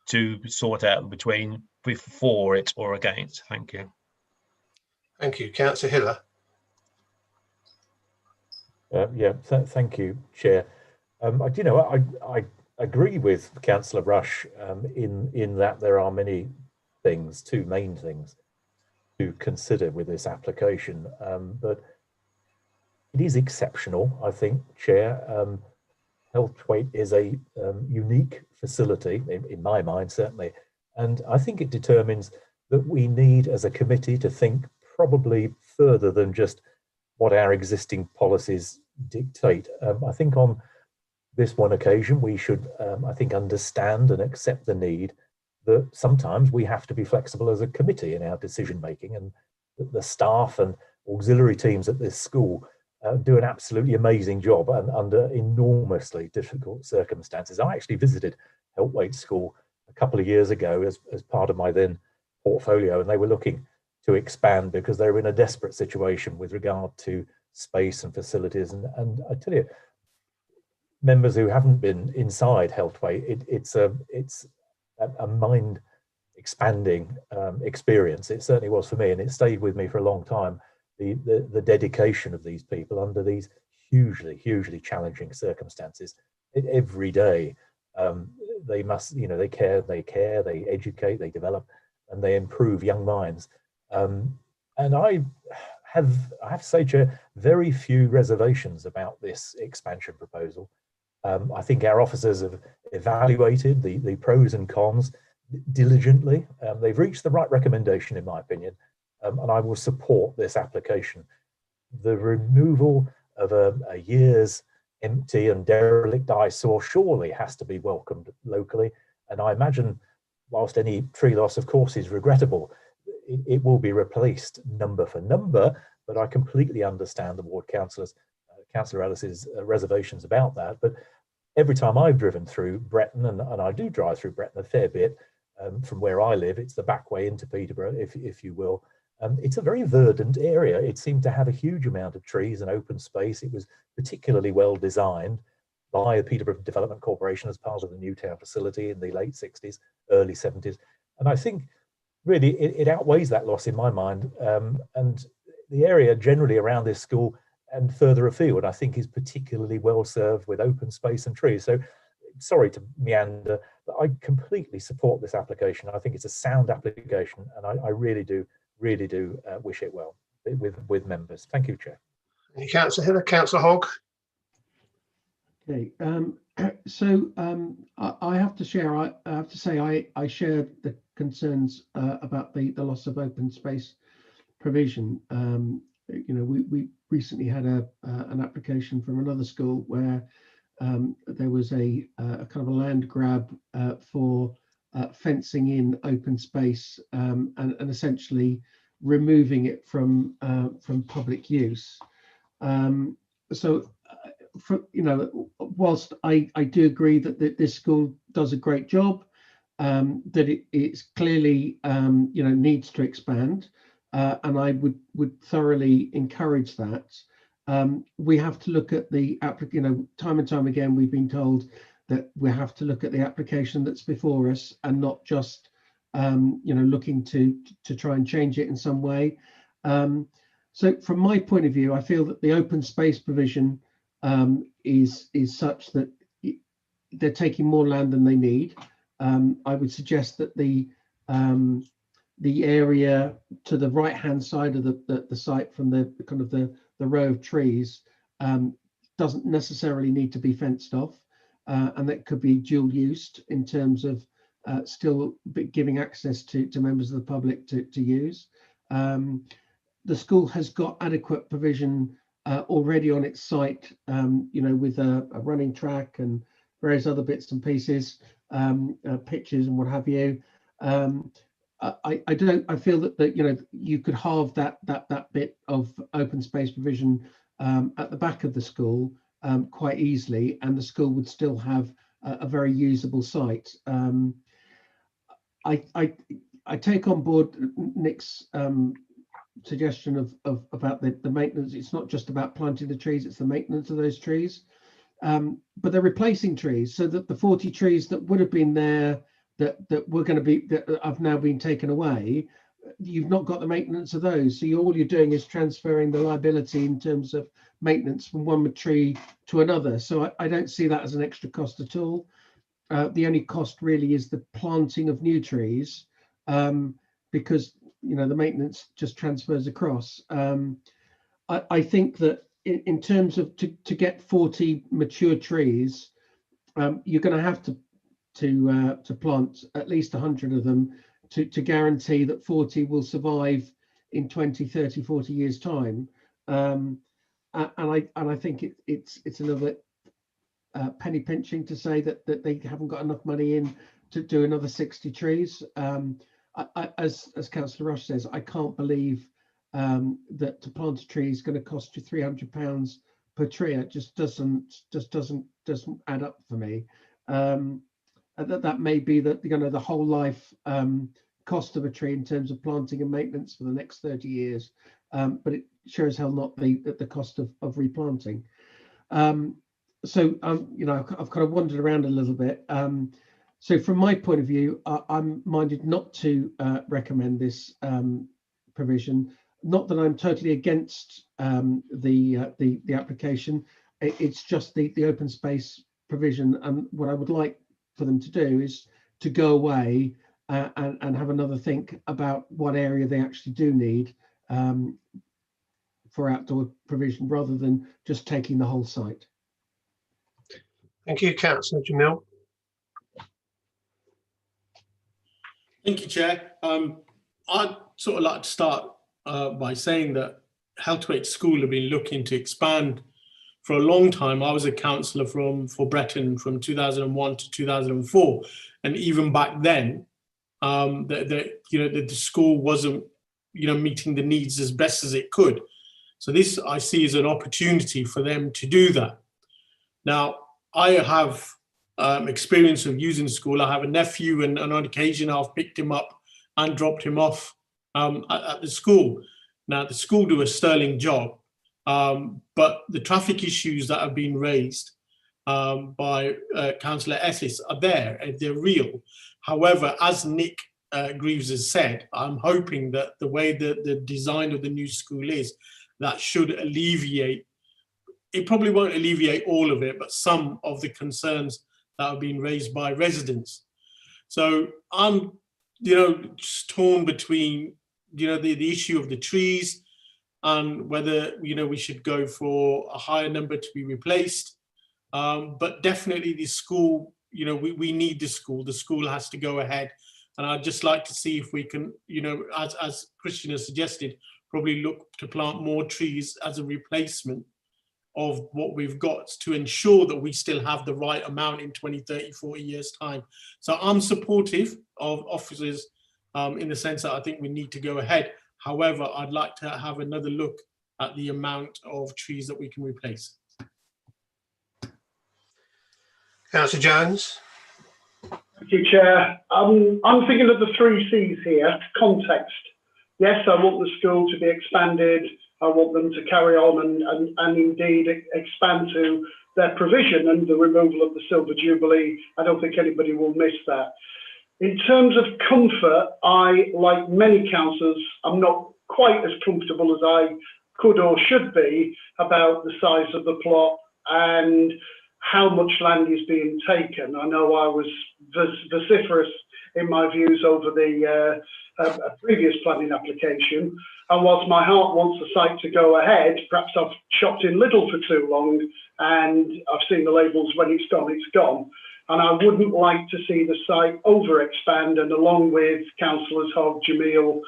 to sort out between for it or against. Thank you. Thank you. Councillor Hiller. Thank you, Chair. You know, I agree with Councillor Rush in that there are many things, two main things to consider with this application, but it is exceptional, I think, Chair. Healthwaite is a unique facility, in my mind, certainly, and I think it determines that we need, as a committee, to think probably further than just what our existing policies dictate. I think on this one occasion, we should, I think, understand and accept the need that sometimes we have to be flexible as a committee in our decision making, and the staff and auxiliary teams at this school do an absolutely amazing job and under enormously difficult circumstances. I actually visited Healthwaite School a couple of years ago as part of my then portfolio, and they were looking to expand because they were in a desperate situation with regard to space and facilities. And I tell you, members who haven't been inside Healthwaite, it's a mind expanding experience. It certainly was for me, and it stayed with me for a long time. The dedication of these people under these hugely challenging circumstances. Every day they must, you know, they care, they educate, they develop, and they improve young minds. And I have to say, Chair, very few reservations about this expansion proposal. I think our officers have evaluated the pros and cons diligently. They've reached the right recommendation, in my opinion, and I will support this application. The removal of a year's empty and derelict eyesore surely has to be welcomed locally, and I imagine, whilst any tree loss, of course, is regrettable, it will be replaced number for number, but I completely understand the ward councillors, Councillor Ellis's reservations about that. But every time I've driven through Bretton, and I do drive through Bretton a fair bit from where I live, it's the back way into Peterborough, if you will. It's a very verdant area. It seemed to have a huge amount of trees and open space. It was particularly well designed by the Peterborough Development Corporation as part of the Newtown facility in the late 60s, early 70s. And I think really it outweighs that loss in my mind. And the area generally around this school and further afield, I think, is particularly well served with open space and trees. So sorry to meander, but I completely support this application. I think it's a sound application, and I really do wish it well with members. Thank you, Chair. Any Councillor Hiller, Councillor Hogg? Okay, I have to share. I have to say I share the concerns about the loss of open space provision. We recently had an application from another school where there was a kind of a land grab for fencing in open space and essentially removing it from public use. Whilst I do agree that this school does a great job, that it's clearly needs to expand, and I would thoroughly encourage that. We have to look at the time and time again we've been told that we have to look at the application that's before us and not just looking to try and change it in some way. So from my point of view, I feel that the open space provision is such that they're taking more land than they need. I would suggest that the area to the right hand side of the site from the kind of the row of trees doesn't necessarily need to be fenced off, and that could be dual used in terms of still giving access to members of the public to use. The school has got adequate provision already on its site, with a running track and various other bits and pieces, pitches and what have you. I feel that you could halve that bit of open space provision at the back of the school quite easily, and the school would still have a very usable site. I take on board Nick's suggestion about the maintenance. It's not just about planting the trees, it's the maintenance of those trees. But they're replacing trees, so that the 40 trees that would have been there that were going to be, that have now been taken away, you've not got the maintenance of those. So all you're doing is transferring the liability in terms of maintenance from one tree to another. So I don't see that as an extra cost at all. The only cost really is the planting of new trees, because the maintenance just transfers across. I think that in terms of to get 40 mature trees, you're going to have to plant at least 100 of them to guarantee that 40 will survive in 20, 30, 40 years time. And I think it's another penny pinching to say that they haven't got enough money in to do another 60 trees. As Councillor Rush says, I can't believe that to plant a tree is going to cost you £300 per tree. It just doesn't add up for me. That may be the whole life cost of a tree in terms of planting and maintenance for the next 30 years, but it sure as hell not the cost of replanting. So I've kind of wandered around a little bit. So from my point of view, I'm minded not to recommend this provision. Not that I'm totally against the application. It's just the open space provision, and what I would like for them to do is to go away and have another think about what area they actually do need for outdoor provision, rather than just taking the whole site. Thank you, Councillor Jamil. Thank you, Chair. I'd sort of like to start by saying that Helthwaite School have been looking to expand for a long time. I was a councillor for Bretton from 2001 to 2004, and even back then, the school wasn't meeting the needs as best as it could. So this I see as an opportunity for them to do that. Now, I have experience of using school. I have a nephew, and on occasion I've picked him up and dropped him off at the school. Now, the school do a sterling job, but the traffic issues that have been raised by Councillor Essis are there, and they're real. However, as Nick Greaves has said, I'm hoping that the way that the design of the new school is, that should alleviate, it probably won't alleviate all of it, but some of the concerns that have been raised by residents. So I'm, just torn between, the issue of the trees and whether, we should go for a higher number to be replaced. But definitely the school, you know, we need the school has to go ahead. And I'd just like to see if we can, you know, as Christian has suggested, probably look to plant more trees as a replacement of what we've got to ensure that we still have the right amount in 20, 30, 40 years time. So I'm supportive of officers in the sense that I think we need to go ahead. However, I'd like to have another look at the amount of trees that we can replace. Councillor Jones. Thank you, Chair. I'm thinking of the 3 C's here. Context. Yes, I want the school to be expanded. I want them to carry on and indeed expand to their provision and the removal of the Silver Jubilee. I don't think anybody will miss that. In terms of comfort, I, like many councillors, I'm not quite as comfortable as I could or should be about the size of the plot and how much land is being taken. I know I was vociferous in my views over the previous planning application, and whilst my heart wants the site to go ahead, perhaps I've shopped in Lidl for too long and I've seen the labels when it's gone, and I wouldn't like to see the site over expand. And along with Councillors Hogg, Jamil,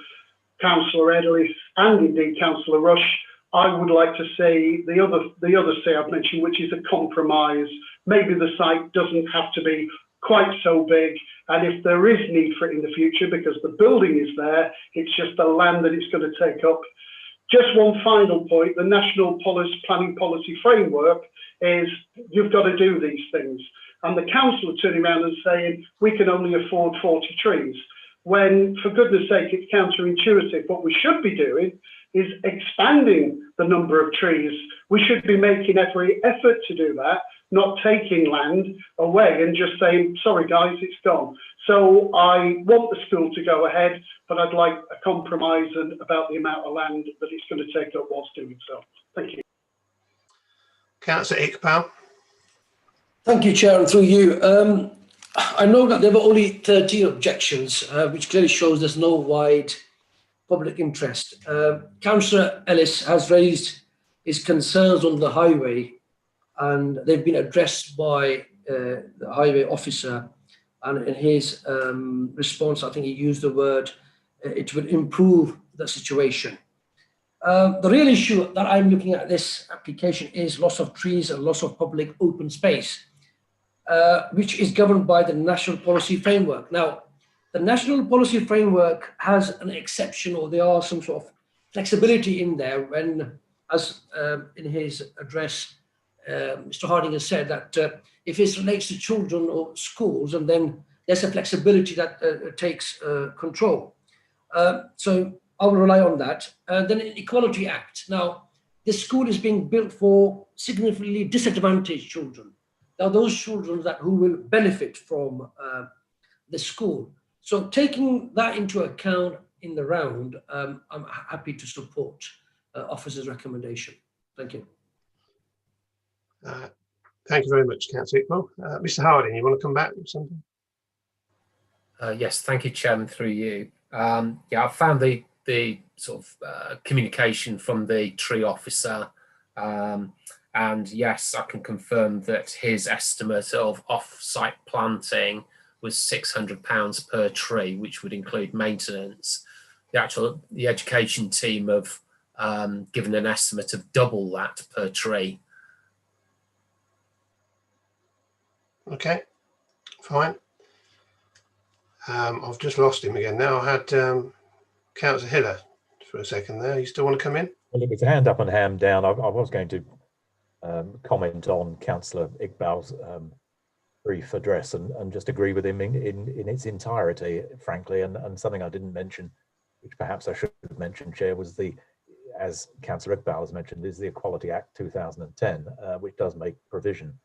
Councillor Ellis and indeed Councillor Rush, I would like to see the other C I've mentioned, which is a compromise. Maybe the site doesn't have to be quite so big, and if there is need for it in the future because the building is there, it's just the land that it's going to take up. Just one final point, the National Planning Policy Framework is you've got to do these things. And the council are turning around and saying, we can only afford 40 trees. When, for goodness sake, it's counterintuitive. What we should be doing is expanding the number of trees. We should be making every effort to do that, not taking land away and just saying, sorry guys, it's gone. So I want the school to go ahead, but I'd like a compromise about the amount of land that it's going to take up whilst doing so. Thank you. Councillor Iqbal. Thank you, Chair, and through you. I know that there were only 13 objections, which clearly shows there's no wide public interest. Councillor Ellis has raised his concerns on the highway, and they've been addressed by the highway officer. And in his response, I think he used the word, it would improve the situation. The real issue that I'm looking at this application is loss of trees and loss of public open space, which is governed by the National Policy Framework. Now, the National Policy Framework has an exception, or there are some sort of flexibility in there when, as in his address, Mr. Harding has said that if it relates to children or schools, and then there's a flexibility that takes control. So I will rely on that. Then an Equality Act. Now, this school is being built for significantly disadvantaged children. Now, those children who will benefit from the school. So taking that into account in the round, I'm happy to support officer's recommendation. Thank you. Thank you very much, Councillor Iqbal. Mr. Harding, you want to come back with something? Yes, thank you, Chairman, through you. Yeah, I found the sort of communication from the tree officer, and yes, I can confirm that his estimate of off-site planting was £600 per tree, which would include maintenance. The education team have given an estimate of double that per tree. Okay, fine. I've just lost him again now. I had Councillor Hiller for a second there. You still want to come in? Well, it's a hand up and hand down. I was going to comment on Councillor Iqbal's brief address and just agree with him in its entirety, frankly. And something I didn't mention, which perhaps I should have mentioned, Chair, was as Councillor Iqbal has mentioned, is the Equality Act 2010, which does make provision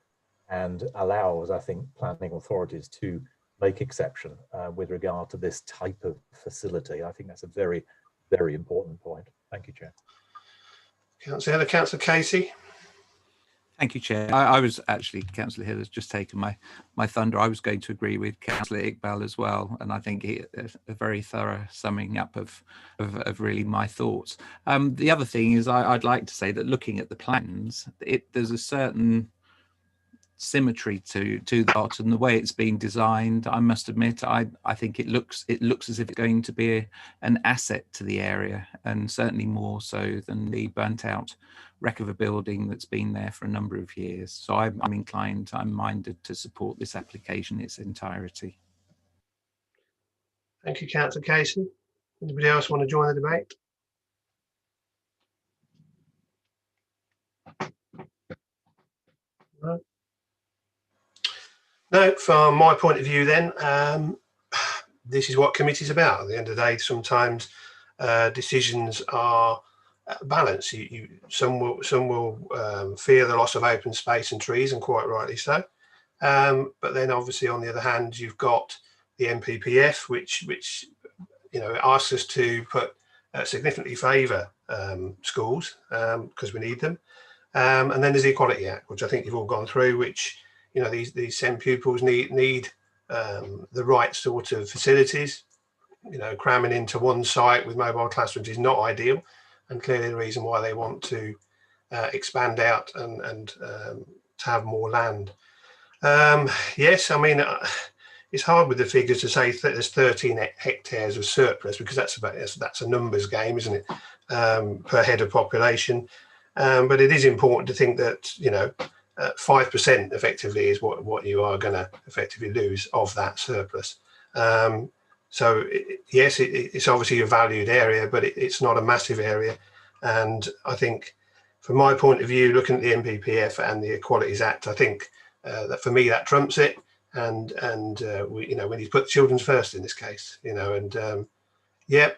and allows, I think, planning authorities to make exception with regard to this type of facility. I think that's a very, very important point. Thank you, Chair. Councillor Casey. Thank you, Chair. I was actually, Councillor Hill has just taken my thunder. I was going to agree with Councillor Iqbal as well, and I think a very thorough summing up of really my thoughts. The other thing is I'd like to say that looking at the plans, there's a certain symmetry to the plot and the way it's been designed. I must admit, I think it looks as if it's going to be an asset to the area, and certainly more so than the burnt out wreck of a building that's been there for a number of years. So I'm minded to support this application in its entirety. Thank you, Councillor Casey. Anybody else want to join the debate? No. No, from my point of view then, this is what committee's about. At the end of the day, sometimes decisions are balanced. Some will fear the loss of open space and trees, and quite rightly so. But then obviously on the other hand, you've got the NPPF, which asks us to significantly favour schools because we need them. And then there's the Equality Act, which I think you've all gone through, which these SEND pupils need the right sort of facilities. Cramming into one site with mobile classrooms is not ideal, and clearly the reason why they want to expand out and to have more land. Yes, I mean, it's hard with the figures to say that there's 13 hectares of surplus, because that's a numbers game, isn't it, per head of population. But it is important to think that 5% effectively is what you are going to effectively lose of that surplus. So yes, it's obviously a valued area, but it's not a massive area. And I think, from my point of view, looking at the NPPF and the Equalities Act, I think that for me that trumps it. And we need to put children's first in this case. Yeah,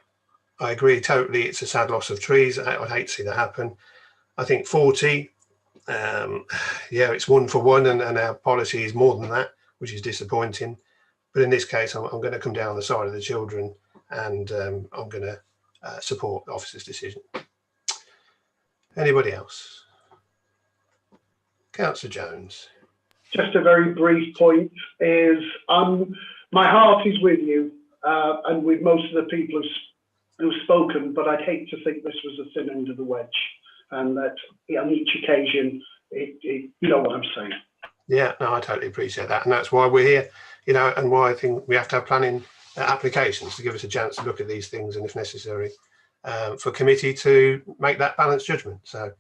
I agree totally. It's a sad loss of trees. I'd hate to see that happen. I think 40. Yeah, it's 1 for 1, and our policy is more than that, which is disappointing. But in this case, I'm going to come down the side of the children, and I'm going to support the officer's decision. Anybody else? Councillor Jones. Just a very brief point is my heart is with you and with most of the people who've spoken, but I'd hate to think this was a thin end of the wedge, and that on each occasion, you know what I'm saying. Yeah, no, I totally appreciate that. And that's why we're here, and why I think we have to have planning applications to give us a chance to look at these things, and if necessary, for committee to make that balanced judgment. So,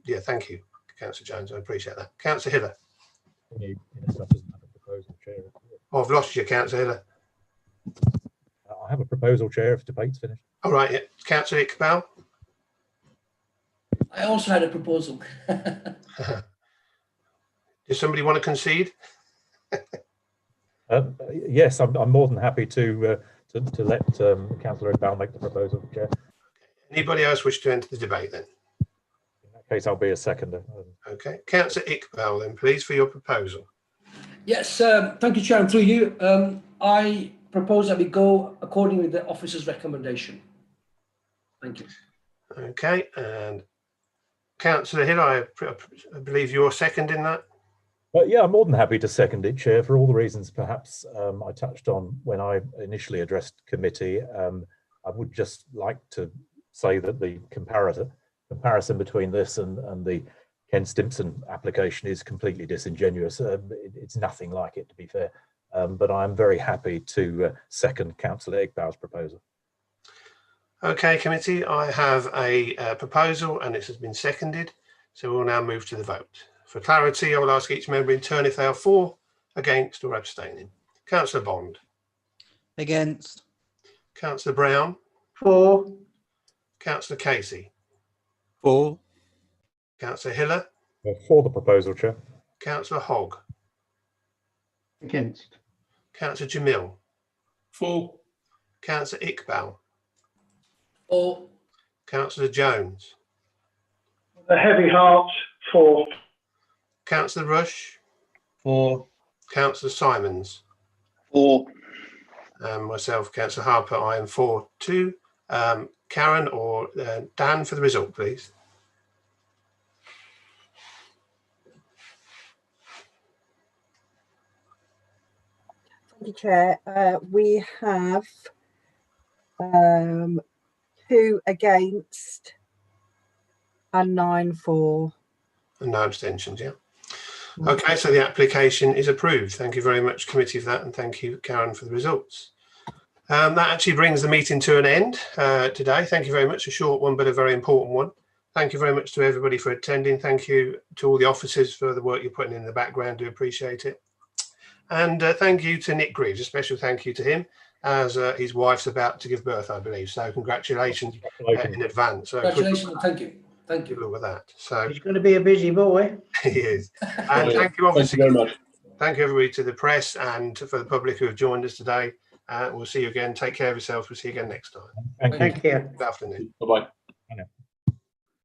yeah, thank you, Councillor Jones. I appreciate that. Councillor Hiller. Oh, I've lost you, Councillor Hiller. I have a proposal, Chair, if debate's finished. All right, yeah. Councillor Iqbal. I also had a proposal. Does somebody want to concede? Yes, I'm more than happy to let Councillor Iqbal make the proposal, Chair. Anybody else wish to enter the debate then? In that case, I'll be a seconder. Okay, Councillor Iqbal then, please, for your proposal. Yes, thank you, Chair. And through you, I propose that we go according with the officer's recommendation. Thank you. Okay, and Councillor Hill, I believe you're seconding that. Yeah, I'm more than happy to second it, Chair, for all the reasons perhaps I touched on when I initially addressed committee. I would just like to say that the comparison between this and the Ken Stimpson application is completely disingenuous. It's nothing like it, to be fair. But I'm very happy to second Councillor Iqbal's proposal. Okay, committee, I have a proposal and it has been seconded. So we'll now move to the vote. For clarity, I will ask each member in turn if they are for, against or abstaining. Councillor Bond. Against. Councillor Brown. For. Councillor Casey. For. Councillor Hiller. For the proposal, Chair. Councillor Hogg. Against. Councillor Jamil. For. Councillor Iqbal. For. Councillor Jones. A heavy heart, for. Councillor Rush. For. Councillor Simons. For. Myself, Councillor Harper, I am for too. Karen or Dan for the result, please. Thank you, Chair. We have 2 against and 9 for. And no abstentions, yeah. Okay, so the application is approved. Thank you very much, committee, for that, and thank you, Karen, for the results. That actually brings the meeting to an end today. Thank you very much. A short one, but a very important one. Thank you very much to everybody for attending. Thank you to all the officers for the work you're putting in the background. Do appreciate it. And thank you to Nick Greaves. A special thank you to him, as his wife's about to give birth, I believe. So congratulations in advance. So congratulations, thank you. Thank you. Good luck with that. So He's going to be a busy boy. he is. And thank you, obviously. Thank you very much. Thank you, everybody, to the press and for the public who have joined us today. We'll see you again. Take care of yourselves. We'll see you again next time. Thank you. Good afternoon. Bye-bye.